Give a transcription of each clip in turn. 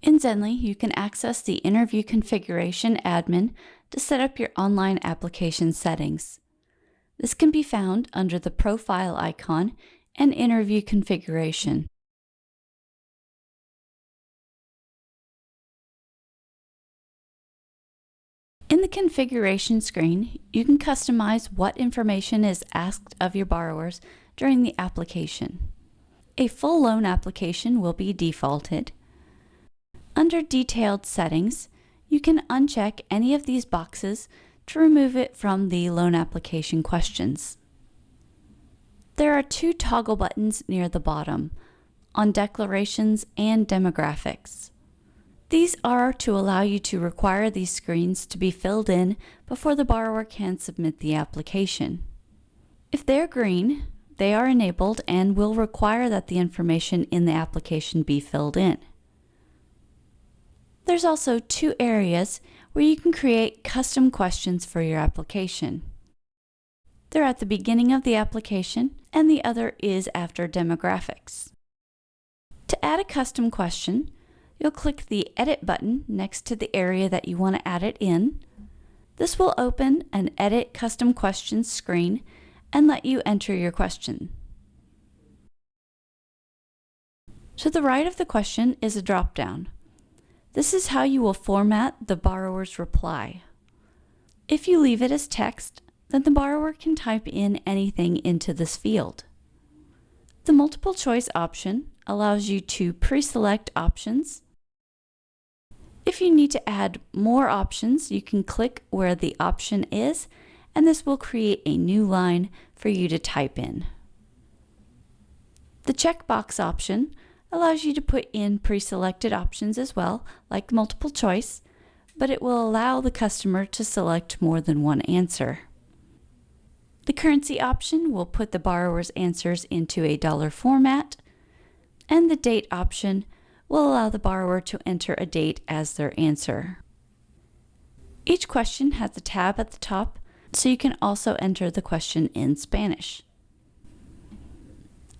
In Zenly, you can access the Interview Configuration admin to set up your online application settings. This can be found under the Profile icon and Interview Configuration. In the configuration screen, you can customize what information is asked of your borrowers during the application. A full loan application will be defaulted. Under Detailed Settings, you can uncheck any of these boxes to remove it from the loan application questions. There are two toggle buttons near the bottom, on Declarations and Demographics. These are to allow you to require these screens to be filled in before the borrower can submit the application. If they're green, they are enabled and will require that the information in the application be filled in. There's also two areas where you can create custom questions for your application. They're at the beginning of the application, and the other is after demographics. To add a custom question, you'll click the Edit button next to the area that you want to add it in. This will open an Edit Custom Questions screen and let you enter your question. To the right of the question is a drop-down. This is how you will format the borrower's reply. If you leave it as text, then the borrower can type in anything into this field. The multiple choice option allows you to pre-select options. If you need to add more options, you can click where the option is, and this will create a new line for you to type in. The checkbox option allows you to put in pre-selected options as well, like multiple choice, but it will allow the customer to select more than one answer. The currency option will put the borrower's answers into a dollar format, and the date option will allow the borrower to enter a date as their answer. Each question has a tab at the top, so you can also enter the question in Spanish.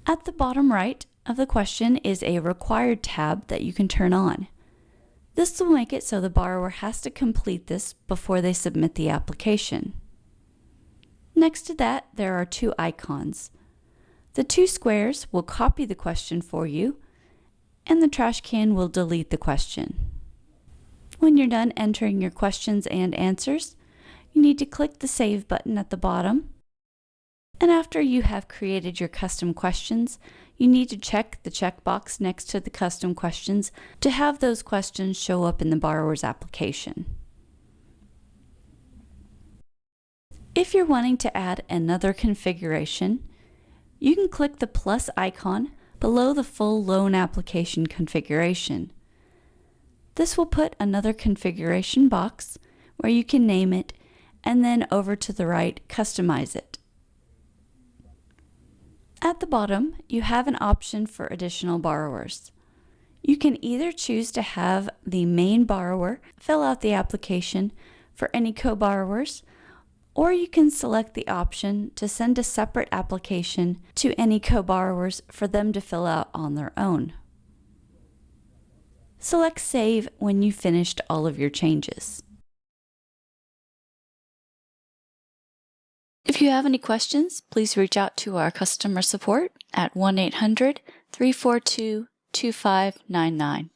At the bottom right of the question is a Required tab that you can turn on. This will make it so the borrower has to complete this before they submit the application. Next to that, there are two icons. The two squares will copy the question for you, and the trash can will delete the question. When you're done entering your questions and answers, you need to click the Save button at the bottom. And after you have created your custom questions, you need to check the checkbox next to the custom questions to have those questions show up in the borrower's application. If you're wanting to add another configuration, you can click the plus icon below the full loan application configuration. This will put another configuration box where you can name it, and then over to the right, customize it. At the bottom, you have an option for additional borrowers. You can either choose to have the main borrower fill out the application for any co-borrowers, or you can select the option to send a separate application to any co-borrowers for them to fill out on their own. Select Save when you've finished all of your changes. If you have any questions, please reach out to our customer support at 1-800-342-2599.